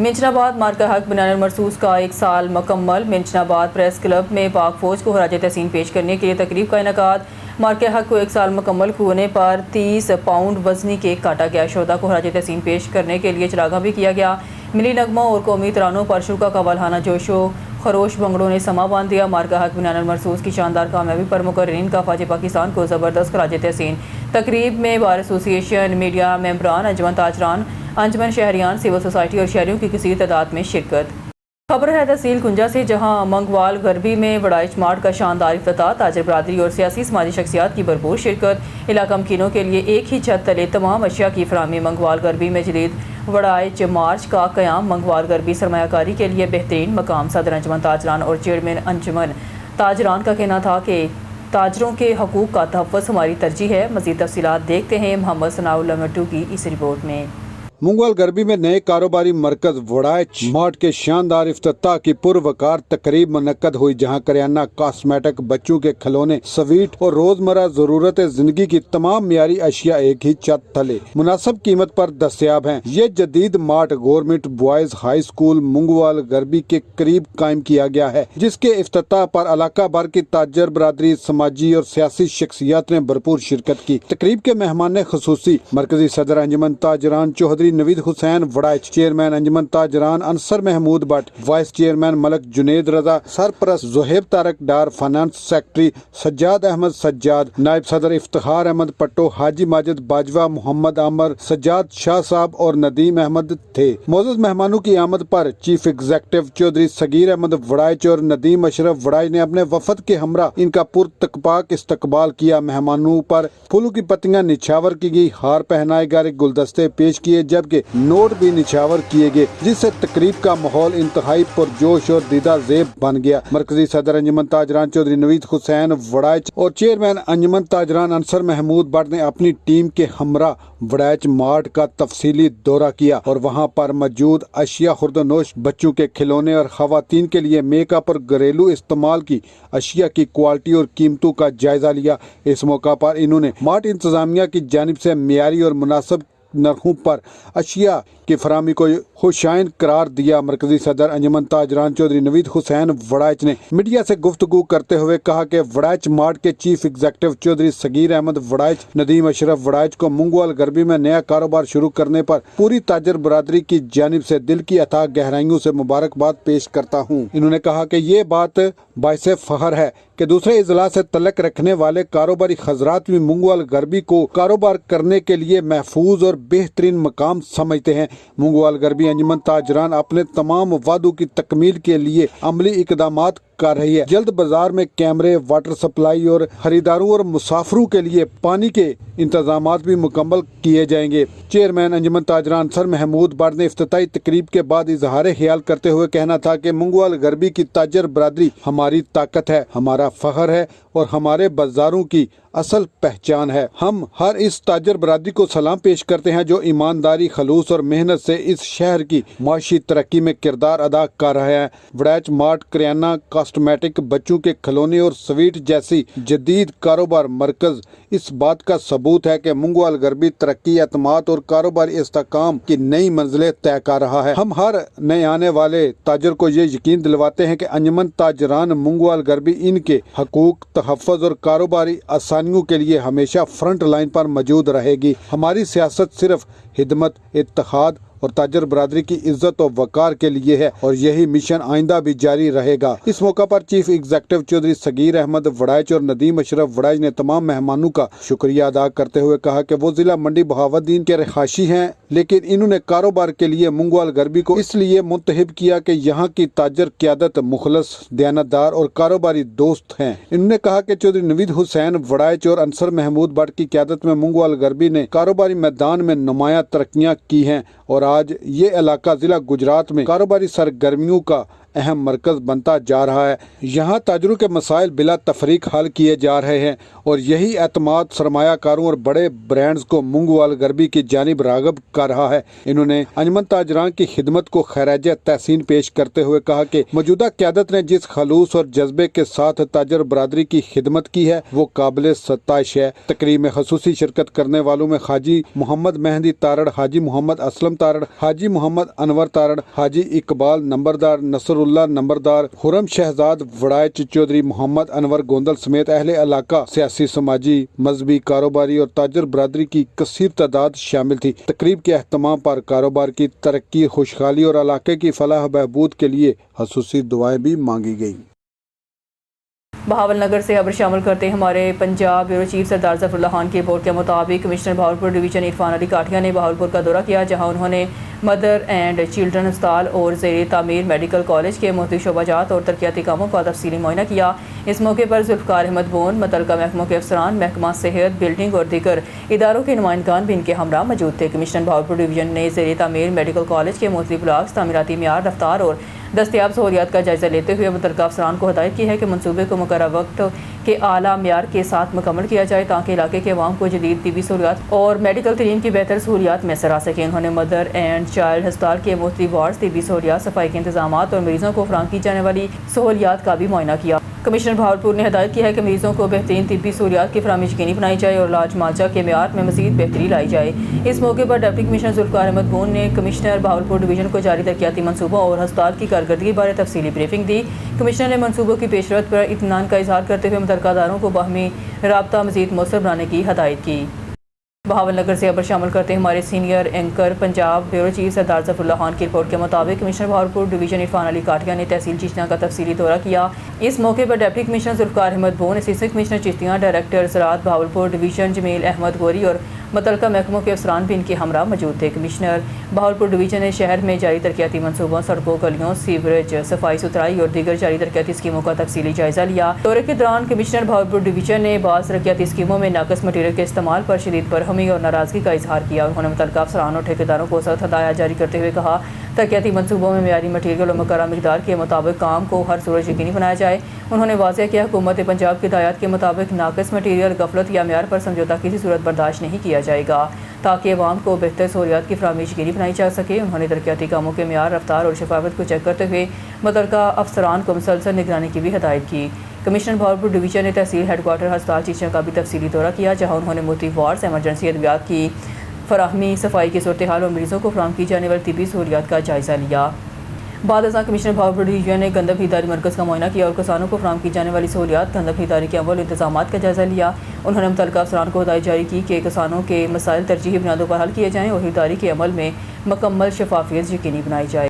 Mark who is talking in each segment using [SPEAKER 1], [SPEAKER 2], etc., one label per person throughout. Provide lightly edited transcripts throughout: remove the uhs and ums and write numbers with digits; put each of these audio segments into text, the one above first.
[SPEAKER 1] منچناباد مارکہ حق بنیان مرسوس کا 1 سال مکمل۔ منچناباد پریس کلب میں پاک فوج کو خراج تحسین پیش کرنے کے لیے تقریب کا انعقاد۔ مارکہ حق کو 1 سال مکمل ہونے پر 30 پاؤنڈ وزنی کیک کاٹا گیا۔ شہداء کو خراج تحسین پیش کرنے کے لیے چراغاں بھی کیا گیا۔ ملی نغموں اور قومی ترانوں پر شرکا کا والہانہ جوش و خروش بھنگڑوں نے سما باندھ دیا۔ مارکہ حق بنیان مرسوس کی شاندار کامیابی پر مقررین کا فوج پاکستان کو زبردست خراج تحسین۔ تقریب میں بار ایسوسی ایشن، میڈیا ممبران، انجمن تاجران، انجمن شہریان، سول سوسائٹی اور شہریوں کی کثیر تعداد میں شرکت۔ خبر ہے تحصیل کنجا سے، جہاں منگوال غربی میں وڑائچ مارٹ کا شاندار افتتاح، تاجر برادری اور سیاسی سماجی شخصیات کی بھرپور شرکت۔ علاقہ مکینوں کے لیے ایک ہی چھت تلے تمام اشیاء کی فراہمی۔ منگوال غربی میں جدید وڑائچ مارچ کا قیام منگوال غربی سرمایہ کاری کے لیے بہترین مقام۔ صدر انجمن تاجران اور چیئرمین انجمن تاجران کا کہنا تھا کہ تاجروں کے حقوق کا تحفظ ہماری ترجیح ہے۔ مزید تفصیلات دیکھتے ہیں محمد ثناء اللہ مٹو کی اس رپورٹ میں۔
[SPEAKER 2] منگوال غربی میں نئے کاروباری مرکز وڑائچ مارٹ کے شاندار افتتاح کی پروقار تقریب منعقد ہوئی، جہاں کریانہ، کاسمیٹک، بچوں کے کھلونے، سویٹ اور روزمرہ ضرورت زندگی کی تمام معیاری اشیاء ایک ہی چھت تلے مناسب قیمت پر دستیاب ہیں۔ یہ جدید mart government boys high school Mangowal غربی کے قریب قائم کیا گیا ہے، جس کے افتتاح پر علاقہ بھر کی تاجر برادری، سماجی اور سیاسی شخصیات نے بھرپور شرکت کی۔ تقریب کے مہمان خصوصی مرکزی صدر انجمن تاجران چودھری نوید حسین وڑائچ، چیئرمین انجمن تاجران انصر محمود بٹ، وائس چیئرمین ملک جنید رضا، سرپرست زہیب طارق ڈار، فائنانس سیکرٹری سجاد احمد سجاد، نائب صدر افتخار احمد پٹو، حاجی ماجد باجوہ، محمد عامر، سجاد شاہ صاحب اور ندیم احمد تھے۔ معزز مہمانوں کی آمد پر چیف ایگزیکٹو چودھری صغیر احمد وڑائچ اور ندیم اشرف وڑائچ نے اپنے وفد کے ہمراہ ان کا پرتپاک استقبال کیا۔ مہمانوں پر پھولوں کی پتیاں نچھاور کی گئی، ہار پہنائے گئے، گلدستے پیش کیے، جبکہ نوٹ بھی نچھاور کیے گئے، جس سے تقریب کا ماحول انتہائی پرجوش اور دیدہ زیب بن گیا۔ مرکزی صدر انجمن تاجران چودھری نوید حسین وڑائچ اور چیئرمین انجمن تاجران انصر محمود بٹ نے اپنی ٹیم کے ہمراہ وڑائچ مارٹ کا تفصیلی دورہ کیا اور وہاں پر موجود اشیاء خوردونوش، بچوں کے کھلونے اور خواتین کے لیے میک اپ اور گھریلو استعمال کی اشیاء کی کوالٹی اور قیمتوں کا جائزہ لیا۔ اس موقع پر انہوں نے مارٹ انتظامیہ کی جانب سے معیاری اور مناسب نرخوں پر اشیاء کی فراہمی کو خوشائن قرار دیا۔ مرکزی صدر انجمن تاجران چودھری نوید حسین وڑائچ نے میڈیا سے گفتگو کرتے ہوئے کہا کہ وڑائچ مارٹ کے چیف ایگزیکٹو چودھری صغیر احمد وڑائچ، ندیم اشرف وڑائچ کو منگوال غربی میں نیا کاروبار شروع کرنے پر پوری تاجر برادری کی جانب سے دل کی اتھاہ گہرائیوں سے مبارکباد پیش کرتا ہوں۔ انہوں نے کہا کہ یہ بات باعث فخر ہے کہ دوسرے اضلاع سے تعلق رکھنے والے کاروباری حضرات بھی منگوال غربی کو کاروبار کرنے کے لیے محفوظ اور بہترین مقام سمجھتے ہیں۔ منگوال غربی انجمن تاجران اپنے تمام وعدوں کی تکمیل کے لیے عملی اقدامات کر رہی ہے۔ جلد بازار میں کیمرے، واٹر سپلائی اور خریداروں اور مسافروں کے لیے پانی کے انتظامات بھی مکمل کیے جائیں گے۔ چیئرمین انجمن تاجران انصر محمود بٹ نے افتتاحی تقریب کے بعد اظہار خیال کرتے ہوئے کہنا تھا کہ منگوال غربی کی تاجر برادری ہماری طاقت ہے، ہمارا فخر ہے اور ہمارے بازاروں کی اصل پہچان ہے۔ ہم ہر اس تاجر برادری کو سلام پیش کرتے ہیں جو ایمانداری، خلوص اور محنت سے اس شہر کی معاشی ترقی میں کردار ادا کر رہے ہیں۔ وڑائچ مارٹ کریانہ، کاسمیٹک، بچوں کے کھلونے اور سویٹ جیسی جدید کاروبار مرکز اس بات کا ثبوت ہے کہ منگوال غربی ترقی، اعتماد اور کاروباری استحکام کی نئی منزلیں طے کر رہا ہے۔ ہم ہر نئے آنے والے تاجر کو یہ یقین دلواتے ہیں کہ انجمن تاجران منگوال غربی ان کے حقوق، تحفظ اور کاروباری آسانیوں کے لیے ہمیشہ فرنٹ لائن پر موجود رہے گی۔ ہماری سیاست صرف خدمت، اتحاد اور تاجر برادری کی عزت و وقار کے لیے ہے اور یہی مشن آئندہ بھی جاری رہے گا۔ اس موقع پر چیف ایگزیکٹو چودھری صغیر احمد وڑائچ اور ندیم اشرف وڑائچ نے تمام مہمانوں کا شکریہ ادا کرتے ہوئے کہا کہ وہ ضلع منڈی بہاوالدین کے رہائشی ہیں، لیکن انہوں نے کاروبار کے لیے منگوال غربی کو اس لیے منتخب کیا کہ یہاں کی تاجر قیادت مخلص، دیانتدار اور کاروباری دوست ہیں۔ انہوں نے کہا کہ چودھری نوید حسین وڑائچ اور انصر محمود بٹ کی قیادت میں منگوال غربی نے کاروباری میدان میں نمایاں ترقیاں کی ہیں اور آج یہ علاقہ ضلع گجرات میں کاروباری سرگرمیوں کا अहम मरकज बनता जा रहा है। यहाँ ताजरों के मसाइल बिला तफरीक हल किए जा रहे हैं और यही एतमाद सरमायाकारों और बड़े ब्रांड्स को मुंगवाल गरबी की जानिब रागब कर रहा है। इन्होंने अंजमन ताजरान की खिदमत को खैराज तहसीन पेश करते हुए कहा कि मौजूदा क़यादत ने जिस खलूस और जज्बे के साथ ताजर बरादरी की खिदमत की है वो काबिल सताइश है। तकरीब में खसूसी शिरकत करने वालों में हाजी मोहम्मद मेहंदी तारड़, हाजी मोहम्मद असलम तारड़, हाजी मोहम्मद अनवर तारड़, हाजी इकबाल नंबरदार, नसरुल्लाह नंबरदार, हुरम शहजाद वड़ाइच चौधरी, मोहम्मद अनवर गोंदल समेत अहले इलाका, सियासी, समाजी, मजहबी, कारोबारी और ताजर बरादरी की कसीर तादाद शामिल थी। तकरीब के अहतमाम पर कारोबार की तरक्की, खुशहाली और इलाके की फलाह बहबूद के लिए खसूसी दुआएं भी मांगी गई।
[SPEAKER 1] बहावलनगर से खबर शामिल करते हैं हमारे पंजाब ब्यूरो चीफ सरदार ज़फरुल्लाह खान की रिपोर्ट के मुताबिक कमिश्नर बहावलपुर डिवीजन इरफान अली काठिया ने बहावलपुर का दौरा किया, जहां उन्होंने मदर एंड चिल्ड्रन अस्पताल और ज़ेर तामीर मेडिकल कॉलेज के मुख्तलिफ शोबाजात और तरक्याती कामों का तफसीली मुआयना किया। इस मौके पर जुल्फ़िकार अहमद बोन, मुतल्लिका महकमों के अफसरान, महकमा सेहत, बिल्डिंग और दीगर इदारों के नुमाइंदगान भी इनके हमरा मौजूद थे। कमिश्नर बहावलपुर डिवीजन ने ज़ेर तामीर मेडिकल कॉलेज के मुख्तलिफ ब्लॉक्स, तामीराती मियार, रफ्तार और दस्तियाब सहूलियात का जायज़ा लेते हुए मुतल्लिका अफसरान को हदायत की है कि मनसूबे को मुकर्रर वक्त के आला म्यार के साथ मुकम्मल किया जाए ताकि इलाके के अवाम को जदीद तिबी सहूलियात और मेडिकल तरीन की बेहतर सहूलियात मैसर आ सकें। उन्होंने मदर एंड चाइल्ड अस्पताल के मुख्तलिफ वार्ड, तिबी सहूलियात, सफाई के इंतजाम और मरीजों को फराहम की जाने वाली सहूलियात का भी मुआयना किया। कमिश्नर बहावलपुर ने हदायत की है कि मरीजों को बेहतरीन तिब्बी सहूलियात की फराहमी यकीनी बनाई जाए और इलाज मालजा के म्यार में मज़ीद बेहतरी लाई जाए। इस मौके पर डिप्टी कमिश्नर जुल्फ़िकार अहमद बोन ने कमिश्नर बहावलपुर डिवीजन को जारी तरक्याती मनसूबों और अस्पताल की कारकर्दगी बारे तफसीली ब्रीफिंग दी। कमिश्नर ने मनसूबों की पेशरफ्त पर इत्मीनान का इजहार करते हुए मुतल्लिका इदारों को बाहमी राब्ता मज़ीद मौसर बनाने की हदायत की। बहावलनगर से खबर शामिल करते हैं हमारे senior anchor Punjab bureau chief Sardar Zafarullah Khan की रिपोर्ट के मुताबिक कमिश्नर बहावलपुर डिवीजन इरफान अली काठिया ने तहसील चिश्तियाँ का तफसीली दौरा किया। इस मौके पर deputy commissioner Zulfiqar Ahmed Bon, assistant commissioner Chishtian, director ज़राअत बहावलपुर डिवीजन जमील अहमद गोरी और मुतल्लिका महकमों के अफसरान भी इनके हमरा मौजूद थे। कमिश्नर बहावलपुर डिवीजन ने शहर में जारी तरक्याती मनसूबों, सड़कों, गलियों, सीवरेज, सफाई सुथराई और दीगर जारी तरक्याती स्कीमों का तफसीली जायजा लिया। दौरे के दौरान कमिश्नर बहावलपुर डिवीजन ने बाज़ तरक्याती स्कीमों में नाकस मटीरियल के इस्तेमाल पर शदीद बरहमी और नाराज़गी का इजहार किया। उन्होंने मुतल्लिका अफसरान और ठेकेदारों को सख्त हदायत जारी करते हुए कहा तरक्याती मनसूबों में मियारी मटीरियल और मुकर्रर मिकदार के मुताबिक काम को हर सूरत यकीनी बनाया जाए। उन्होंने वाज़ेह किया हुकूमत पंजाब की हिदायत के मुताबिक नाकस मटीरियल, गफलत या म्यार पर समझौता किसी सूरत बर्दाश्त नहीं किया जाएगा ताकि अवाम को बेहतर सहूलियात की फराहमी यकीनी बनाई जा सके। उन्होंने तरक्याती कामों के म्यार, रफ्तार और शफाफत को चेक करते हुए मुतल्लिका अफसरान को मुसलसल निगरानी की भी हदायत की। कमिश्नर बहावलपुर डिवीजन ने तहसील हेडक्वार्टर अस्पताल चिश्तियाँ का भी तफसीली दौरा किया, जहाँ उन्होंने मुख्तलिफ वार्ड्स, एमरजेंसी अद्वियात की फराहमी, सफाई की सूरत हाल और मरीजों को फराहम की जाने वाली तिबी सहूलियात का जायज़ा लिया। बाद अज़ां कमिश्नर बहावलपुर डिवीजन ने गंदम खरीदारी मरकज़ का मुआयना किया और किसानों को फराहम की जाने वाली सहूलियात, गंदम खरीदारी के अमल इंतजाम का जायज़ा लिया। उन्होंने मुतल्लिका अफसरान को हदायत जारी की कि किसानों के मसाइल तरजीही बुनियादों पर हल किए जाएँ और खरीदारी के अमल में मुकम्मल शफाफियत यकीनी बनाई जाए।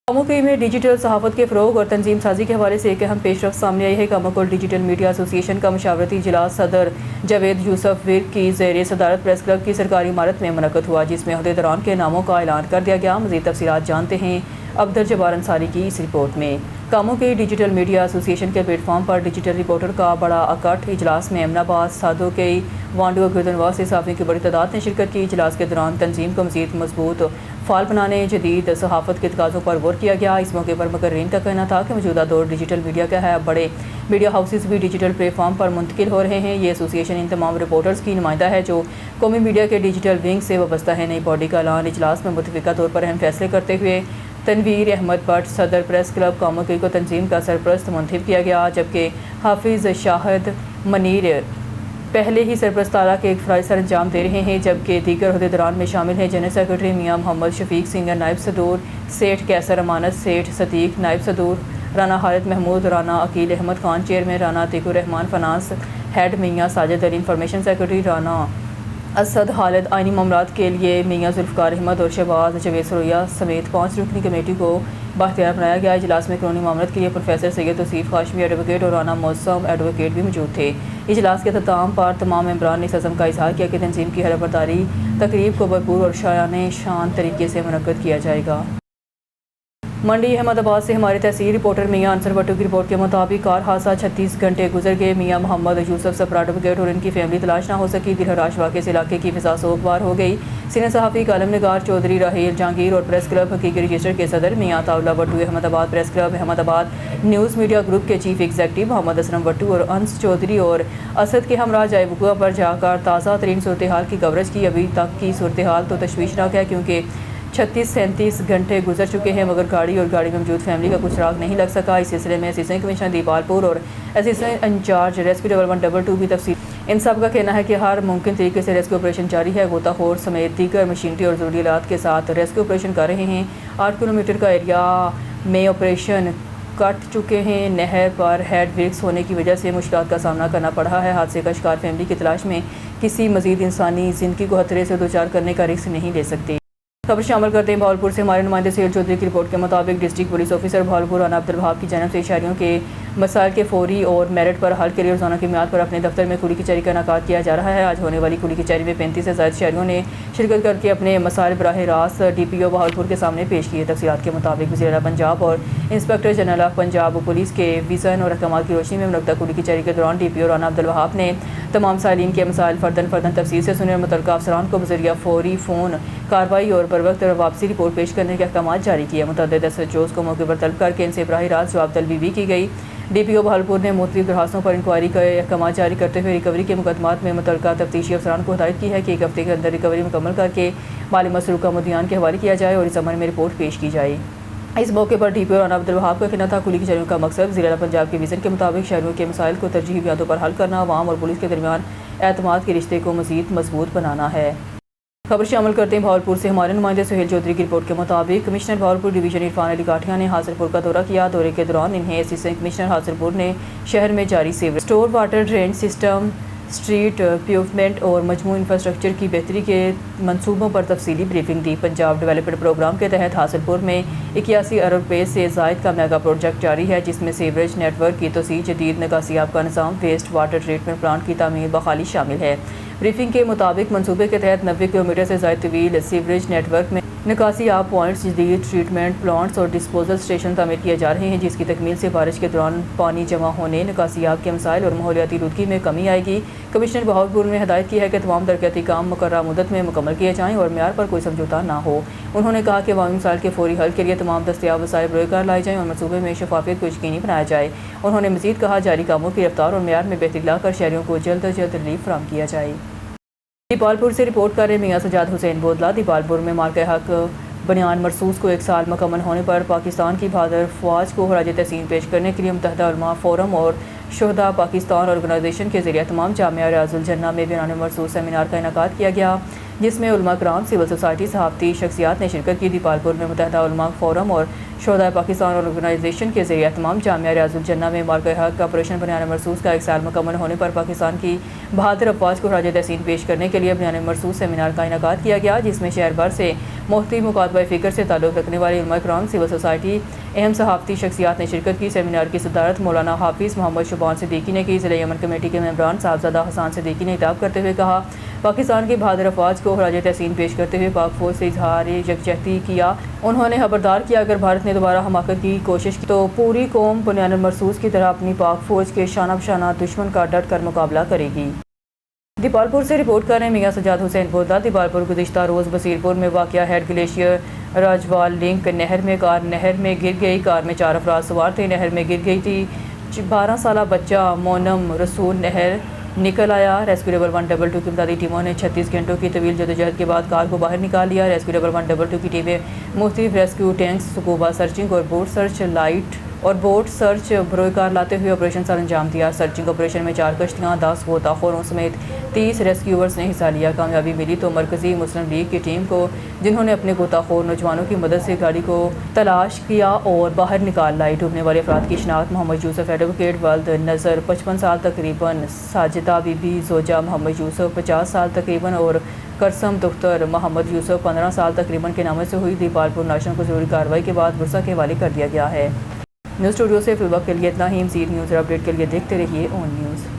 [SPEAKER 1] कामोकी में डिजिटल सहाफ़त के फ़रोग़ और तंजीम साजी के हवाले से एक अहम पेशरफ्त सामने आई है। कामोकोल डिजिटल मीडिया एसोसिएशन का मशावरती इजलास सदर जावेद यूसुफ विर की ज़ेर सदारत प्रेस क्लब की सरकारी इमारत में मुनक़्क़द हुआ, जिसमें अहदेदारान के नामों का ऐलान कर दिया गया। मज़ीद तफ़सीलात जानते हैं अब्दुल जब्बार अंसारी की इस रिपोर्ट में। कामों के डिजिटल मीडिया एसोसिएशन के प्लेटफॉर्म पर डिजिटल रिपोर्टर का बड़ा इकट्ठ। इजलास में अमनाबाद, सादो के वांडो गिरदनवा से सहाफ़ियों की बड़ी तादाद ने शिरकत की। इजलास के दौरान तंजीम को मज़ीद मजबूत फाल बनाने, जदीद सहाफ़त के तकाज़ों पर गौर किया गया। इस मौके पर मुकर्रीन का कहना था कि मौजूदा दौर डिजिटल मीडिया का है, अब बड़े मीडिया हाउसेस भी डिजिटल प्लेटफॉर्म पर मुंतकिल हो रहे हैं। ये एसोसिएशन इन तमाम रिपोर्टर्स की नुमाइंदा है जो कौमी मीडिया के डिजिटल विंग से वाबस्ता है। नई बॉडी का ऐलान इजलास में मुतफ़िका तौर पर अहम फैसले करते हुए तनवीर अहमद भट्ट, सदर प्रेस क्लब कामोकी को तंजीम का सरपरस्त मुंतखब किया गया, जबकि हाफिज़ शाहिद मनीर पहले ही सरपरस्त तारा के एक फ़राइज़ सर अंजाम दे रहे हैं, जबकि दीगर अहदेदारान में शामिल हैं जनरल सेक्रेटरी मियाँ मोहम्मद शफीक सिंगर, नायब सदूर सेठ कैसर अमानत, सेठ सदीक नायब सदूर, Rana Harid Mahmood, Rana Aqeel Ahmed Khan chairman, Rana Atiqur Rehman finance head, Mian Sajid Ali information secretary, Rana Asad Khalid आइनी मामलात के लिए मियाँ जुल्फ़िकार अहमद और शहबाज जवेद सरोया समेत 5 रुकनी कमेटी को बाख्तियार बनाया गया। इजलास में कानूनी मामलात के लिए प्रोफेसर सैयद तौसीफ हाशमी एडवोकेट और राना मौसम एडवोकेट भी मौजूद थे। इजलास के अख्ताम पर तमाम मेंबरान ने इस अज़्म का इज़हार किया कि तंजीम की हरबरदारी तकरीब को भरपूर और शान तरीके से मुनक़्क़द किया जाएगा। मंडी अहमदाबाद से हमारे तहसील रिपोर्टर मियां अंसर भट्टू की रिपोर्ट के मुताबिक कार हादसा 36 घंटे गुजर गए। मियां मोहम्मद यूसुफ सप्रा एडवोकेट और इनकी फैमिली तलाश ना हो सकी। दिलहराश वाक़े से इलाके की फिजा सोगवार हो गई। सीनियर सहाफ़ी कालम निगार चौधरी राहील जहांगीर और प्रेस क्लब हकीकी रजिस्टर के सदर Mian Taula Bhattu, Ahmedabad press club Ahmedabad news media group के चीफ एग्जीक्यूटिव मोहम्मद असलम भट्टू और अंस चौधरी और असद के हमरा जाए वक़ुआ पर जाकर ताज़ा तरीन सूरत हाल की कवरेज की। अभी तक की सूरत हाल तो तशवीशनाक है क्योंकि 36-37 घंटे गुजर चुके हैं मगर गाड़ी और गाड़ी में मौजूद फैमिली का कुछ सुराग नहीं लग सका। इस सिलसिले में असिस्टेंट कमिश्नर दीपालपुर और असिस्टेंट इंचार्ज रेस्क्यू 1112 की तफसील। इन सब का कहना है कि हर मुमकिन तरीके से रेस्क्यू ऑपरेशन जारी है। गोताखोर समेत दीगर मशीनरी और ज़रूरी आलात के साथ रेस्क्यू ऑपरेशन कर रहे हैं। 8 किलोमीटर का एरिया में ऑपरेशन कट चुके हैं। नहर पर हेड ब्रेक्स होने की वजह से मुश्किलात का सामना करना पड़ा है। हादसे का शिकार फैमिली की तलाश में किसी मजीद इंसानी ज़िंदगी को खतरे से दो चार करने का रिस्क नहीं ले सकते। खबर शामिल करते हैं भावलपुर से हमारे नुमाइंदे सैयद चौधरी की रिपोर्ट के मुताबिक district police officer Bahawalpur Rana Abdul Wahab की जानिब से शहरियों के मसाइल के फौरी और मेरिट पर हल के लिए रोजाना की मियाद पर अपने दफ्तर में खुली कचहरी का इनेकाद किया जा रहा है। आज होने वाली खुली कचहरी में 35 से ज़्यादा शहरियों ने शिरकत करके अपने मसाइल बराह रास्त DPO भावलपुर के सामने पेश किए। तफसीलात के मुताबिक वज़ीर आला पंजाब और inspector general of Punjab police के विज़न और अहकाम की रोशनी में मुनक़्क़दा खुली कचहरी के दौरान DPO राना अब्दुल वहाब ने तमाम साइलिन के मसाइल फर्दन तफसील से सुने और मुतल्लिक़ अफसरान को बज़रिया फौरी फ़ोन कार्रवाई और बर वक्त वापसी रिपोर्ट पेश करने के अहकाम जारी किए। मुतअद्दिद SHOs को मौके पर तलब करके इनसे बराह रास्त जवाब तलबी भी की गई। DPO भावलपुर ने मुख्तलिफ दरखास्तों पर इंक्वायरी के अहकाम जारी करते हुए रिकवरी के मुकदमात में मुतल्लिक़ा तफ्तीशी अफसरान को हिदायत की है कि 1 हफ्ते के अंदर रिकवरी मुकम्मल करके माली मसरूफ़ का मुद्दियान के हवाले किया जाए और इस अमल में रिपोर्ट पेश की जाए। इस मौके पर DPO राना अब्दुल वहाब का कहना था खुली कचहरियों का मकसद ज़िला पंजाब के विज़न के मुताबिक शहरियों के मसाइल को तरजीही बुनियादों पर हल करना, अवाम और पुलिस के दरमियान एतमाद के रिश्ते को मज़ीद मजबूत बनाना है। खबर शामिल करते हैं भावलपुर से हमारे नुमाइंदे सुहेल चौधरी की रिपोर्ट के मुताबिक कमिश्नर भावलपुर डिवीजन इरफान अली काठिया ने हासिलपुर का दौरा किया। दौरे के दौरान इन्हें असिस्टेंट कमिश्नर हासिलपुर ने शहर में जारी sewerage, store water drain system, street pavement और मजमू इंफ्रास्ट्रक्चर की बेहतरी के मंसूबों पर तफसीली ब्रीफिंग दी। पंजाब डेवलपमेंट प्रोग्राम के तहत हासिलपुर में 81 अरब रुपये से ज़ायद का मेगा प्रोजेक्ट जारी है जिसमें सीवरेज नेटवर्क की तोसी, जदीद निकासियाब का निज़ाम, वेस्ट वाटर ट्रीटमेंट प्लांट की तामीर बहाली शामिल है। ब्रीफिंग के मुताबिक मंसूबे के तहत 90 किलोमीटर से ज़ायद तवील सीवरेज नेटवर्क में निकासियाब पॉइंट्स, जदीद ट्रीटमेंट प्लांट्स और डिस्पोजल स्टेशन तामीर किए जा रहे हैं जिसकी तकमील से बारिश के दौरान पानी जमा होने, निकासियाब के मसाइल और माहौलियाती आलूदगी में कमी आएगी। कमिश्नर भावलपुर ने हिदायत की है कि तमाम तरक्याती काम मुकर्रर मुद्दत में मुकम्मल किए जाएँ और म्यार पर कोई समझौता ना हो। उन्होंने कहा कि अवामी मसाइल के फौरी हल के लिए तमाम दस्तियाब वसाइल बरोकार लाए जाएँ और मनसूबे में शफाफियत को यकीनी बनाया जाए। उन्होंने मज़ीद कहा जारी कामों की रफ्तार और म्यार में बेहतरी लाकर शहरियों को जल्द अज जल्द रिलीफ फराहम किया जाए। दीपालपुर से रिपोर्ट कर रहे मियां सजाद हुसैन बोदला। दीपालपुर में मार्के हक बनियान मरसूस को 1 साल मुकम्मल होने पर पाकिस्तान की बहादुर फ़ौज को खराज तहसीन पेश करने के लिए मुत्तहिदा उलमा फोरम और शुहदा पाकिस्तान ऑर्गेनाइजेशन के ज़रिए तमाम जामिया रियाजुल जन्ना में बनियान मरसूस सेमिनार का इनेकाद किया गया जिसमें उलमा कराम, सिविल सोसाइटी, सहाफ़ती शख्सियात ने शिरकत की। दीपालपुर में मुत्तहिदा उलमा फोरम और शुहदा पाकिस्तान ऑर्गेनाइजेशन के ज़रिए तमाम जामिया रियाजुल जन्ना में मार्के हक ऑपरेशन बनियान मरसूस का 1 साल मुकम्मल होने पर पाकिस्तान की बहादुर अफ़वाज को खराज तहसीन पेश करने के लिए बनियान मरसूस सेमिनार का इनेकाद किया गया जिसमें शहर भर से मुख्तलिफ मुकातबा फ़िक्र से ताल्लुक़ रखने वाले उलमा कराम, सिविल सोसाइटी, अहम सहाफ़ती शख्सियात ने शिरकत की। सेमिनार की सदारत मौलाना हाफिज़ मोहम्मद शुबान सिद्दीकी ने की। ज़िला यमन कमेटी के मेंबरान साहबजादा हसन सिद्दीकी ने खिताब करते हुए कहा पाकिस्तान की बहादुर अफ़वाज को खराज तहसीन पेश करते हुए पाक फ़ौज से इजहार यकजहती किया। उन्होंने खबरदार किया अगर भारत ने दोबारा हमाकत की कोशिश की तो पूरी कौम बुनियान मरसूस की तरह अपनी पाक फ़ौज के शाना बशाना दुश्मन का डट कर मुकाबला करेगी। दीपालपुर से रिपोर्ट कर रहे मियां सजाद हुसैन बोदला। दीपालपुर गुज़िश्ता रोज़ बसीरपुर में वाक़या हेड ग्लेशियर राजवाल लिंक नहर में गिर गई। कार में 4 अफराद सवार थे, नहर में गिर गई थी। 12 साल बच्चा मोनम रसूल नहर निकल आया। रेस्क्यू 1112 की इमदादी टीमों ने 36 घंटों की तवील जदोजहद के बाद कार को बाहर निकाल लिया। रेस्क्यू 1112 की टीमें मुख्तलिफ रेस्क्यू टैंक्स, स्कूबा सर्चिंग और बोट सर्च बरोकार लाते हुए ऑपरेशन सर अंजाम दिया। सर्चिंग ऑपरेशन में 4 कश्तियाँ, 10 गोताखोरों समेत 30 रेस्क्यूअर्स ने हिस्सा लिया। कामयाबी मिली तो मरकज़ी मुस्लिम लीग की टीम को जिन्होंने अपने गोताखोर नौजवानों की मदद से गाड़ी को तलाश किया और बाहर निकाल लाई। डूबने वाले अफराद की शनाख्त मोहम्मद यूसुफ एडवोकेट वल्द नज़र 55 साल तकरीबन, साजिदा बीबी जोजा मोहम्मद यूसुफ 50 साल तकरीबन और करसम दुख्तर मोहम्मद यूसुफ 15 साल तकरीबन के नामे से हुई। दीपालपुर नेशनल को जरूरी कार्रवाई के बाद बुरसा के हवाले कर दिया गया है। न्यूज़ स्टूडियो से फिल वक्त के लिए इतना ही। मज़ीद न्यूज़ और अपडेट के लिए देखते रहिए ऑन न्यूज़।